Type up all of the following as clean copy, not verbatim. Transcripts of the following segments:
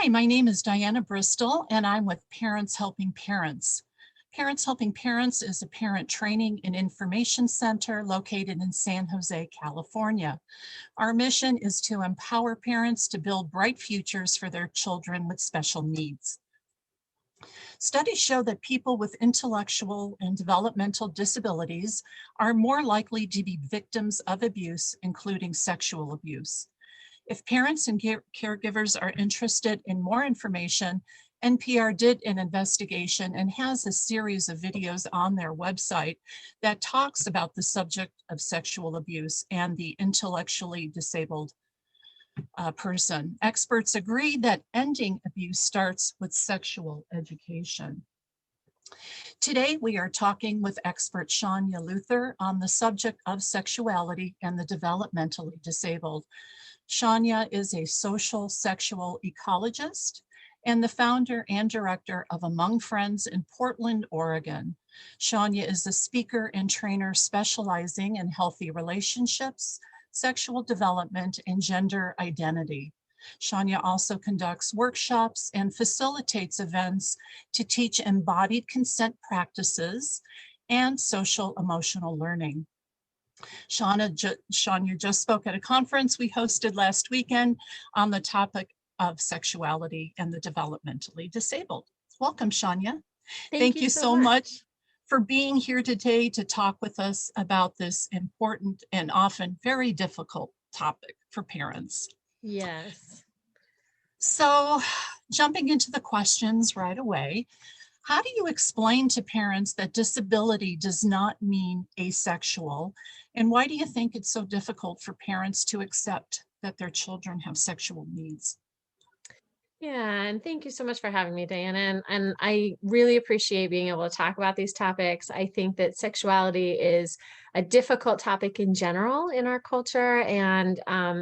Hi, my name is Diana Bristol, and I'm with Parents Helping Parents. Parents Helping Parents is a parent training and information center located in San Jose, California. Our mission is to empower parents to build bright futures for their children with special needs. Studies show that people with intellectual and developmental disabilities are more likely to be victims of abuse, including sexual abuse. If parents and caregivers are interested in more information, NPR did an investigation and has a series of videos on their website that talks about the subject of sexual abuse and the intellectually disabled person. Experts agree that ending abuse starts with sexual education. Today, we are talking with expert Shanya Luther on the subject of sexuality and the developmentally disabled. Shanya is a social sexual ecologist and the founder and director of Among Friends in Portland, Oregon. Shanya is a speaker and trainer specializing in healthy relationships, sexual development, and gender identity. Shanya also conducts workshops and facilitates events to teach embodied consent practices and social emotional learning. Shanya just spoke at a conference we hosted last weekend on the topic of sexuality and the developmentally disabled. Welcome, Shanya. Thank you so much for being here today to talk with us about this important and often very difficult topic for parents. Yes. So, jumping into the questions right away, how do you explain to parents that disability does not mean asexual? And why do you think it's so difficult for parents to accept that their children have sexual needs? Yeah, and thank you so much for having me, Diana. And I really appreciate being able to talk about these topics. I think that sexuality is a difficult topic in general in our culture and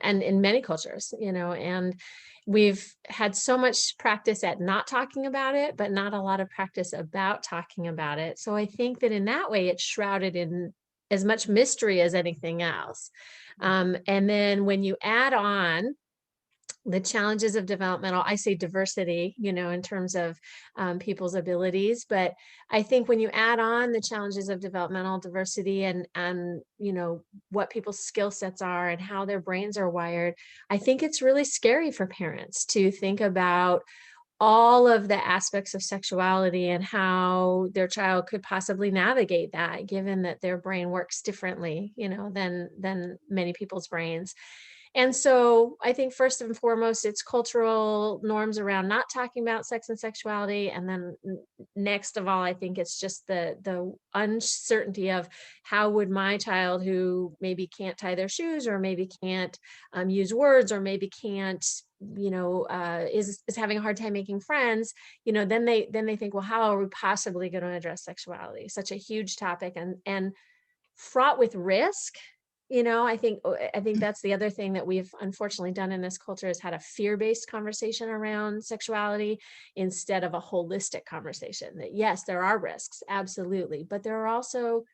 in many cultures, and we've had so much practice at not talking about it, but not a lot of practice about talking about it. So I think that in that way, it's shrouded in as much mystery as anything else. And then when you add on the challenges of developmental, I say diversity, in terms of people's abilities, but I think when you add on the challenges of developmental diversity and what people's skill sets are and how their brains are wired, I think it's really scary for parents to think about all of the aspects of sexuality and how their child could possibly navigate that, given that their brain works differently, than many people's brains. And so I think first and foremost, it's cultural norms around not talking about sex and sexuality. And then next of all, I think it's just the uncertainty of how would my child who maybe can't tie their shoes or maybe can't use words or maybe can't, is having a hard time making friends, then they think, well, how are we possibly going to address sexuality? Such a huge topic and fraught with risk. I think that's the other thing that we've unfortunately done in this culture is had a fear-based conversation around sexuality instead of a holistic conversation that yes, there are risks, absolutely, but there are also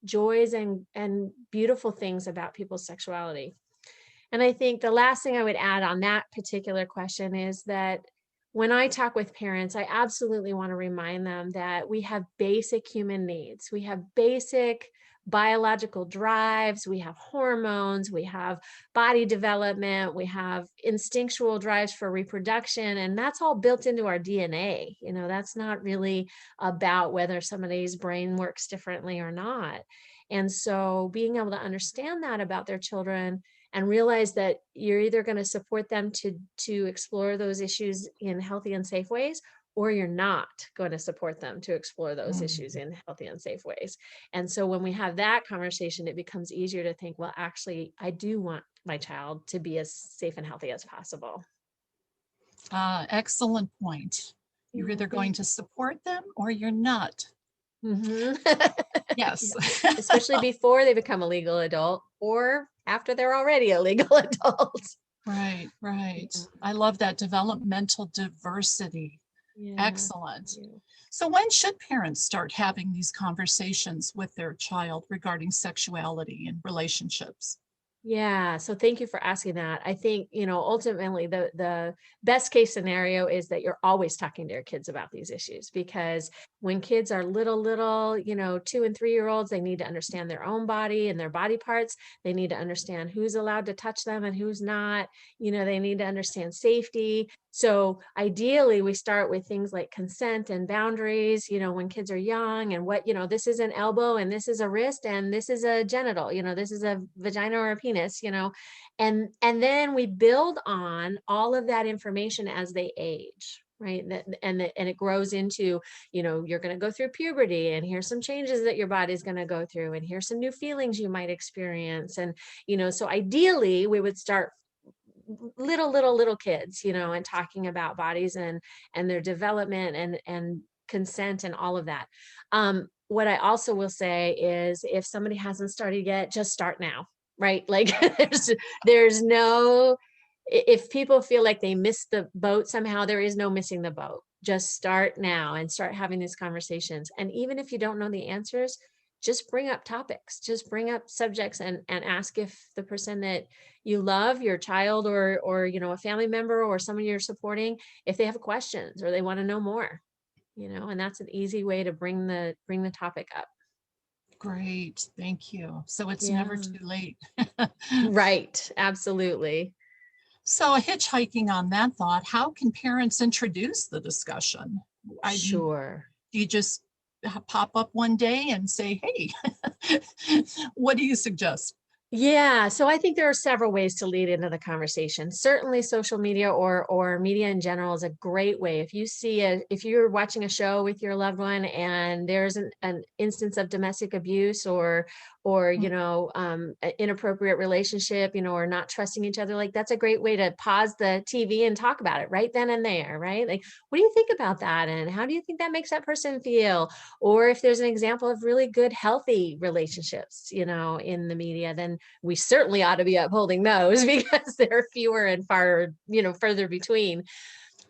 joys and beautiful things about people's sexuality. And I think the last thing I would add on that particular question is that when I talk with parents, I absolutely want to remind them that we have basic human needs. We have basic biological drives, we have hormones, we have body development, we have instinctual drives for reproduction, and that's all built into our DNA. That's not really about whether somebody's brain works differently or not. And so being able to understand that about their children and realize that you're either going to support them to explore those issues in healthy and safe ways, or you're not going to support them to explore those issues in healthy and safe ways. And so when we have that conversation, it becomes easier to think, well, actually, I do want my child to be as safe and healthy as possible. Excellent point. You're either going to support them or you're not. Mm-hmm. Yes. Especially before they become a legal adult or after they're already a legal adult. Right. Yeah. I love that developmental diversity. Yeah. Excellent. So when should parents start having these conversations with their child regarding sexuality and relationships? Yeah, so thank you for asking that. I think, ultimately the best case scenario is that you're always talking to your kids about these issues, because when kids are little, 2 and 3 year olds, they need to understand their own body and their body parts. They need to understand who's allowed to touch them and who's not. They need to understand safety. So ideally, we start with things like consent and boundaries, when kids are young, and what, this is an elbow and this is a wrist and this is a genital, this is a vagina or a penis, and then we build on all of that information as they age. Right. And it grows into, you're going to go through puberty, and here's some changes that your body's going to go through, and here's some new feelings you might experience. And, so ideally we would start little kids, and talking about bodies and their development and consent and all of that. What I also will say is, if somebody hasn't started yet, just start now, right? Like there's no, if people feel like they missed the boat somehow, there is no missing the boat. Just start now and start having these conversations. And even if you don't know the answers, just bring up topics, just bring up subjects, and ask if the person that you love, your child, or a family member or someone you're supporting, if they have questions or they want to know more, and that's an easy way to bring the topic up. Great, thank you. So it's never Yeah. too late. Right. Absolutely. So hitchhiking on that thought, how can parents introduce the discussion? I mean, Sure. do you just pop up one day and say, hey, what do you suggest? Yeah, so I think there are several ways to lead into the conversation. Certainly social media or media in general is a great way. If you're watching a show with your loved one and there's an instance of domestic abuse or Mm. inappropriate relationship, or not trusting each other, like that's a great way to pause the TV and talk about it right then and there, right? Like, what do you think about that? And how do you think that makes that person feel? Or if there's an example of really good, healthy relationships, in the media, then we certainly ought to be upholding those because they're fewer and far, further between.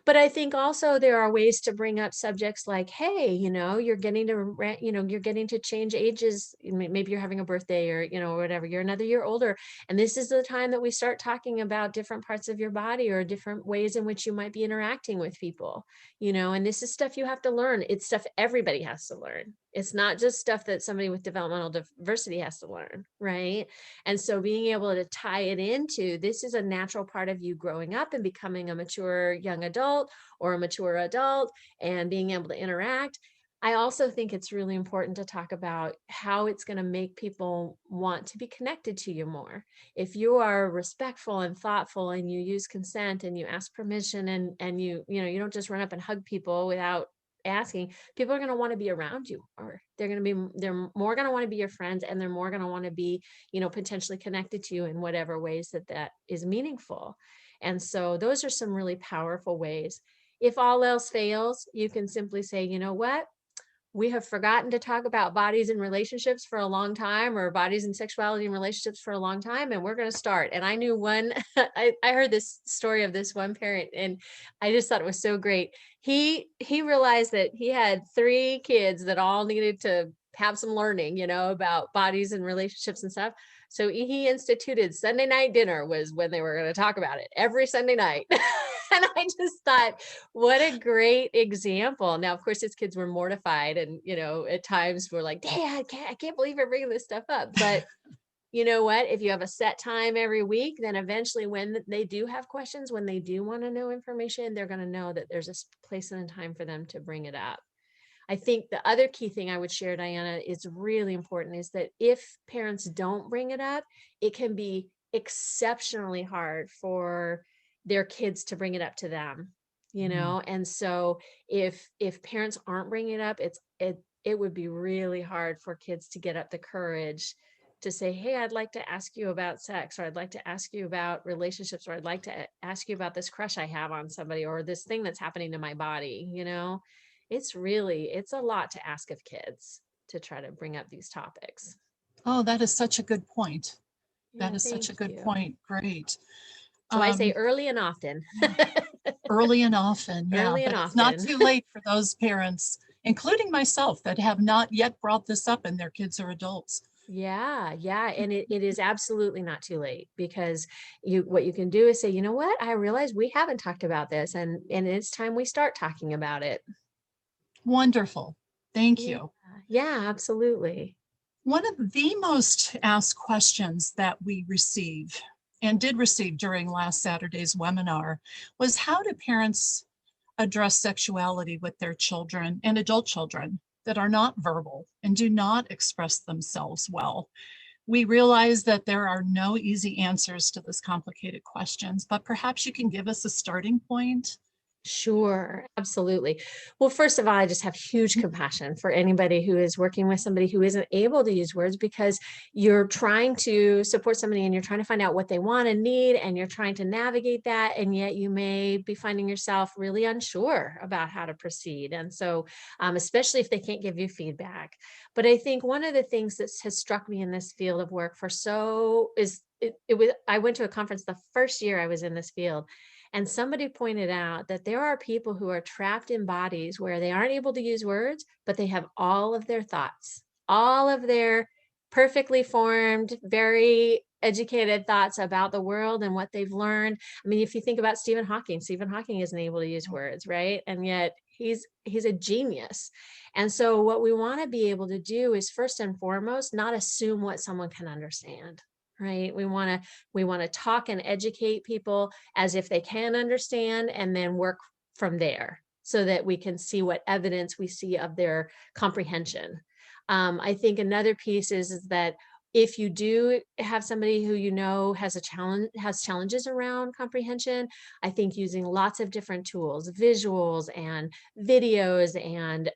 But I think also there are ways to bring up subjects like, hey, you're getting to change ages. Maybe you're having a birthday or, whatever, you're another year older. And this is the time that we start talking about different parts of your body or different ways in which you might be interacting with people, and this is stuff you have to learn. It's stuff everybody has to learn. It's not just stuff that somebody with developmental diversity has to learn. Right. And so being able to tie it into, this is a natural part of you growing up and becoming a mature young adult or a mature adult and being able to interact. I also think it's really important to talk about how it's going to make people want to be connected to you more. If you are respectful and thoughtful and you use consent and you ask permission and you don't just run up and hug people without asking, people are going to want to be around you, or they're more going to want to be your friends, and they're more going to want to be, potentially connected to you in whatever ways that is meaningful. And so those are some really powerful ways. If all else fails, you can simply say, you know what? We have forgotten to talk about bodies and relationships for a long time, or bodies and sexuality and relationships for a long time, and we're going to start. And I knew one, I heard this story of this one parent, and I just thought it was so great. He realized that he had 3 kids that all needed to have some learning, about bodies and relationships and stuff. So he instituted Sunday night dinner was when they were going to talk about it every Sunday night. And I just thought, what a great example. Now, of course, his kids were mortified and, at times were like, Dad, I can't believe you're bringing this stuff up. But you know what? If you have a set time every week, then eventually when they do have questions, when they do want to know information, they're going to know that there's a place and a time for them to bring it up. I think the other key thing I would share, Diana, is really important, is that if parents don't bring it up, it can be exceptionally hard for their kids to bring it up to them, Mm. and so if parents aren't bringing it up, it would be really hard for kids to get up the courage to say, hey, I'd like to ask you about sex, or I'd like to ask you about relationships, or I'd like to ask you about this crush I have on somebody, or this thing that's happening to my body. It's a lot to ask of kids to try to bring up these topics. Oh, that is such a good point. That Yeah, is such thank a good you. point. Great. So I say Um, early and often. Early and often, yeah, Early and but it's not often. too late for those parents, including myself, that have not yet brought this up and their kids are adults. Yeah, yeah. And it is absolutely not too late, because what you can do is say, you know what, I realize we haven't talked about this, and it's time we start talking about it. Wonderful. Thank Yeah, you. yeah, absolutely. One of the most asked questions that we receive and did receive during last Saturday's webinar was, how do parents address sexuality with their children and adult children that are not verbal and do not express themselves well? We realize that there are no easy answers to this complicated questions, but perhaps you can give us a starting point. Sure, absolutely. Well, first of all, I just have huge compassion for anybody who is working with somebody who isn't able to use words, because you're trying to support somebody and you're trying to find out what they want and need, and you're trying to navigate that. And yet you may be finding yourself really unsure about how to proceed. And so, especially if they can't give you feedback. But I think one of the things that has struck me in this field of work for so is it was, I went to a conference the first year I was in this field, and somebody pointed out that there are people who are trapped in bodies where they aren't able to use words, but they have all of their thoughts, all of their perfectly formed, very educated thoughts about the world and what they've learned. I mean, if you think about Stephen Hawking isn't able to use words, right? And yet he's a genius. And so what we want to be able to do is, first and foremost, not assume what someone can understand. Right. We want to talk and educate people as if they can understand, and then work from there so that we can see what evidence we see of their comprehension. I think another piece is that if you do have somebody who has challenges around comprehension, I think using lots of different tools, visuals and videos, and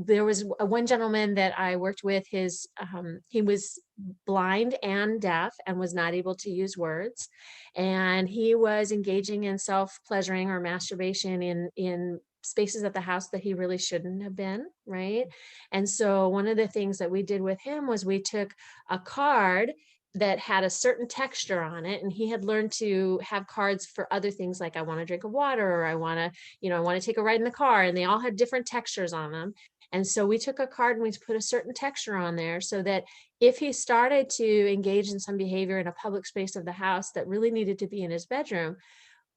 there was one gentleman that I worked with. He was blind and deaf and was not able to use words, and he was engaging in self-pleasuring or masturbation in spaces at the house that he really shouldn't have been, right? And so one of the things that we did with him was we took a card that had a certain texture on it, and he had learned to have cards for other things, like I want to drink of water, or I want to take a ride in the car, and they all had different textures on them. And so we took a card and we put a certain texture on there, so that if he started to engage in some behavior in a public space of the house that really needed to be in his bedroom,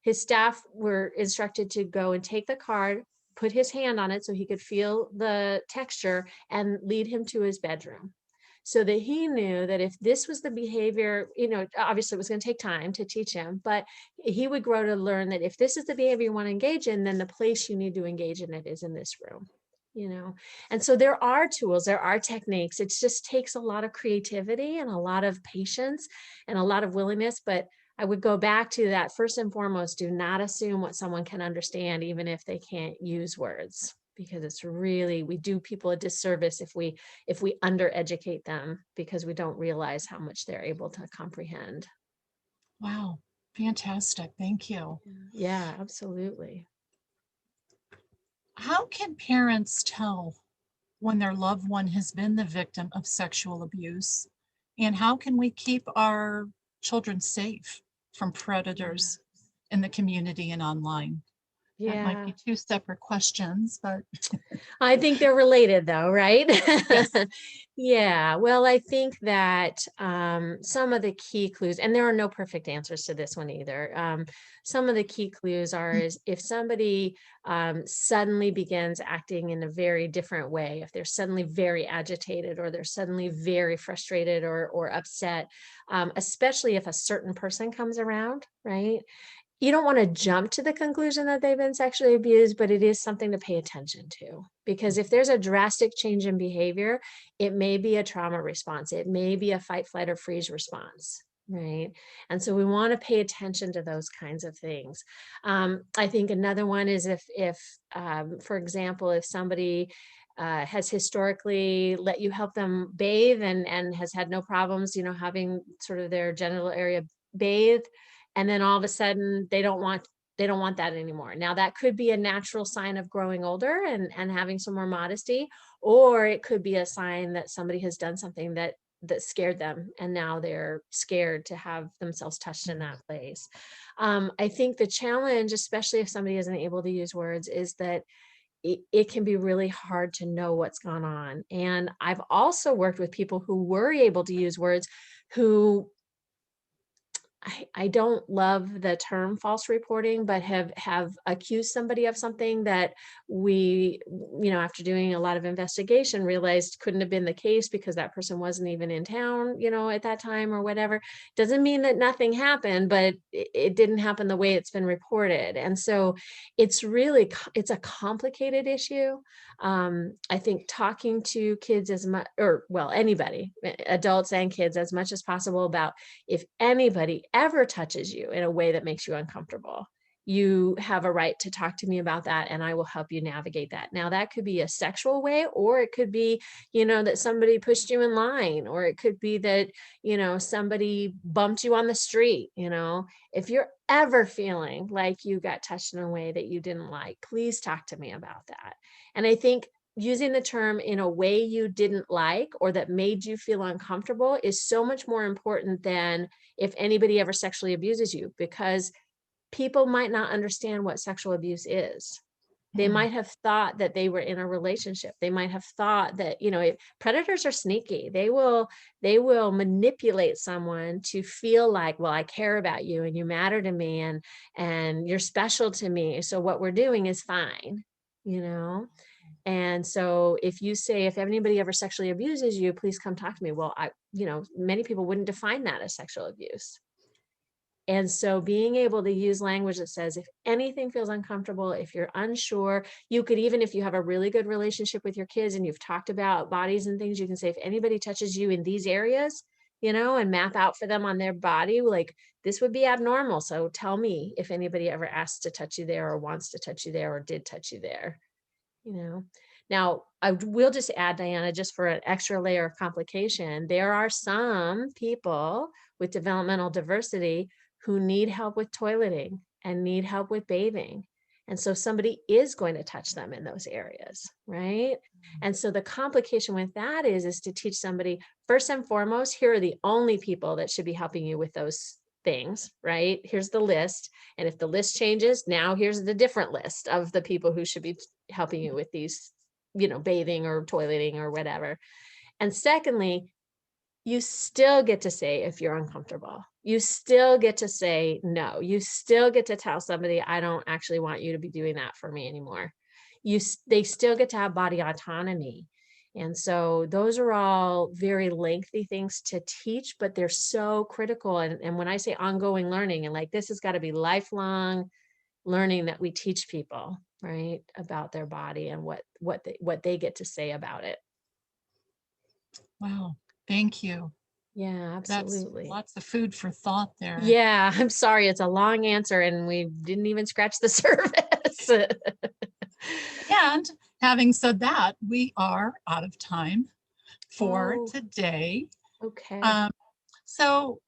his staff were instructed to go and take the card, put his hand on it so he could feel the texture, and lead him to his bedroom. So that he knew that if this was the behavior, obviously it was going to take time to teach him, but he would grow to learn that if this is the behavior you want to engage in, then the place you need to engage in it is in this room. And so there are tools, there are techniques. It just takes a lot of creativity and a lot of patience and a lot of willingness. But I would go back to that. First and foremost, do not assume what someone can understand, even if they can't use words, because we do people a disservice if we undereducate them, because we don't realize how much they're able to comprehend. Wow, fantastic. Thank you. Yeah, absolutely. How can parents tell when their loved one has been the victim of sexual abuse? And how can we keep our children safe from Yeah. predators in the community and online? That might Yeah. be two separate questions, but I think they're related though, right? yes. Yeah. Well, I think that some of the key clues, and there are no perfect answers to this one either. Some of the key clues is if somebody suddenly begins acting in a very different way, if they're suddenly very agitated, or they're suddenly very frustrated or upset, especially if a certain person comes around, right? You don't want to jump to the conclusion that they've been sexually abused, but it is something to pay attention to. Because if there's a drastic change in behavior, it may be a trauma response. It may be a fight, flight, or freeze response. Right. And so we want to pay attention to those kinds of things. I think another one is for example, if somebody has historically let you help them bathe and has had no problems, having sort of their genital area bathed, and then all of a sudden they don't want that anymore. Now that could be a natural sign of growing older and having some more modesty, or it could be a sign that somebody has done something that scared them, and now they're scared to have themselves touched in that place. I think the challenge, especially if somebody isn't able to use words, is that it can be really hard to know what's gone on. And I've also worked with people who were able to use words who I don't love the term false reporting, but have accused somebody of something that we, after doing a lot of investigation, realized couldn't have been the case because that person wasn't even in town, at that time or whatever. Doesn't mean that nothing happened, but it didn't happen the way it's been reported. And so it's a complicated issue. I think talking to kids as much, anybody, adults and kids, as much as possible about, if anybody ever touches you in a way that makes you uncomfortable, you have a right to talk to me about that, and I will help you navigate that. Now, that could be a sexual way, or it could be, that somebody pushed you in line, or it could be that, somebody bumped you on the street. If you're ever feeling like you got touched in a way that you didn't like, please talk to me about that. And I think using the term in a way you didn't like or that made you feel uncomfortable is so much more important than if anybody ever sexually abuses you, because people might not understand what sexual abuse is. They might have thought that they were in a relationship. They might have thought that, predators are sneaky. They will manipulate someone to feel like, well, I care about you and you matter to me and you're special to me. So what we're doing is fine, And so if you say, if anybody ever sexually abuses you, please come talk to me. Well, many people wouldn't define that as sexual abuse. And so being able to use language that says, if anything feels uncomfortable, if you're unsure, you could, even if you have a really good relationship with your kids and you've talked about bodies and things, you can say, if anybody touches you in these areas, and map out for them on their body, like, this would be abnormal. So tell me if anybody ever asks to touch you there or wants to touch you there or did touch you there. Now, I will just add, Diana, just for an extra layer of complication, there are some people with developmental diversity who need help with toileting and need help with bathing. And so somebody is going to touch them in those areas, right? And so the complication with that is to teach somebody, first and foremost, here are the only people that should be helping you with those things, right? Here's the list. And if the list changes, now here's the different list of the people who should be helping you with these, bathing or toileting or whatever. And secondly, you still get to say if you're uncomfortable. You still get to say no. You still get to tell somebody, I don't actually want you to be doing that for me anymore. They still get to have body autonomy. And so those are all very lengthy things to teach, but they're so critical. And when I say ongoing learning, and like, this has got to be lifelong learning that we teach people, right, about their body and what they get to say about it. Wow, thank you. Yeah, absolutely. That's lots of food for thought there. Yeah, I'm sorry, it's a long answer and we didn't even scratch the surface. And having said that, we are out of time for today. Okay. So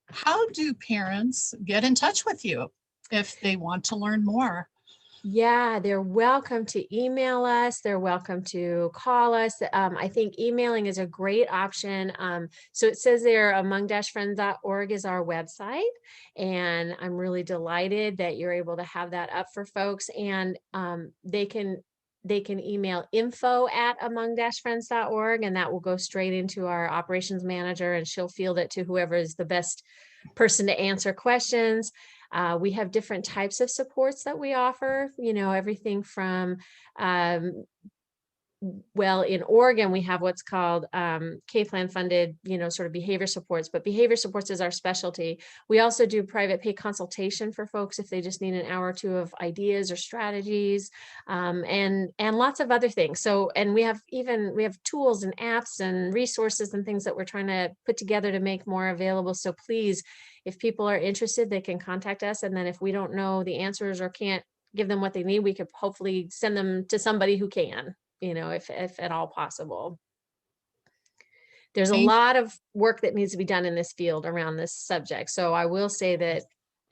how do parents get in touch with you if they want to learn more? Yeah, they're welcome to email us. They're welcome to call us. I think emailing is a great option. So it says there, among-friends.org is our website. And I'm really delighted that you're able to have that up for folks. And they can email info@among-friends.org, and that will go straight into our operations manager, and she'll field it to whoever is the best person to answer questions. We have different types of supports that we offer, everything from, in Oregon, we have what's called K-Plan funded, sort of behavior supports, but behavior supports is our specialty. We also do private pay consultation for folks if they just need an hour or two of ideas or strategies, and lots of other things. So, and we have tools and apps and resources and things that we're trying to put together to make more available. So please, if people are interested, they can contact us. And then if we don't know the answers or can't give them what they need, we could hopefully send them to somebody who can, if at all possible. There's a lot of work that needs to be done in this field around this subject. So I will say that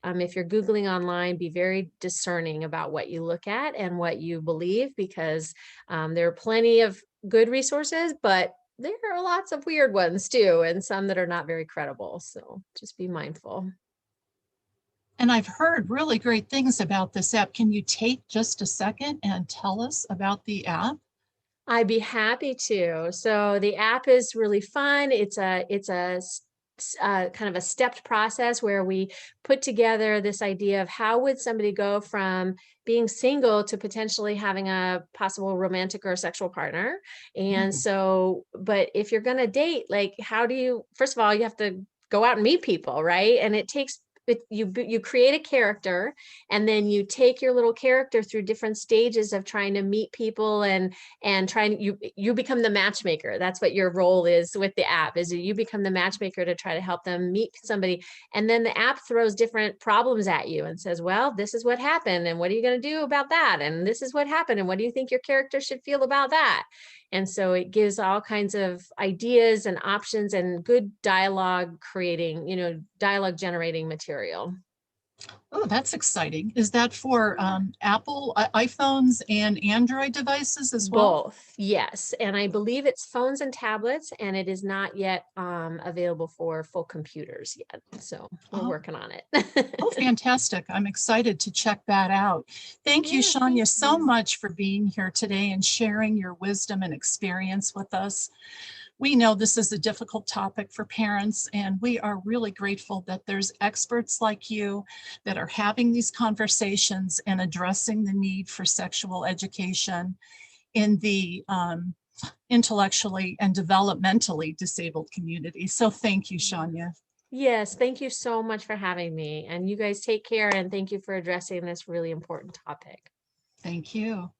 if you're Googling online, be very discerning about what you look at and what you believe, because there are plenty of good resources, but there are lots of weird ones too, and some that are not very credible. So just be mindful. And I've heard really great things about this app. Can you take just a second and tell us about the app? I'd be happy to. So the app is really fun. It's kind of a stepped process where we put together this idea of how would somebody go from being single to potentially having a possible romantic or sexual partner. And Mm, so, but if you're going to date, like, how do you, first of all, you have to go out and meet people, right? And it takes, you create a character, and then you take your little character through different stages of trying to meet people, and trying, you become the matchmaker. That's what your role is with the app, is you become the matchmaker to try to help them meet somebody. And then the app throws different problems at you and says, well, this is what happened, and what are you going to do about that, and this is what happened, and what do you think your character should feel about that. And so it gives all kinds of ideas and options and good dialogue creating, dialogue generating material. oh, that's exciting. Is that for Apple iPhones and Android devices as well? Both, yes. And I believe it's phones and tablets, and it is not yet available for full computers yet. So we're Oh, working on oh, it. fantastic. I'm excited to check that out. Thank you, Yeah, thank Shanya, so you. much for being here today and sharing your wisdom and experience with us. We know this is a difficult topic for parents, and we are really grateful that there's experts like you that are having these conversations and addressing the need for sexual education in the intellectually and developmentally disabled community. So thank you, Shanya. Yes, thank you so much for having me. And you guys take care, and thank you for addressing this really important topic. Thank you.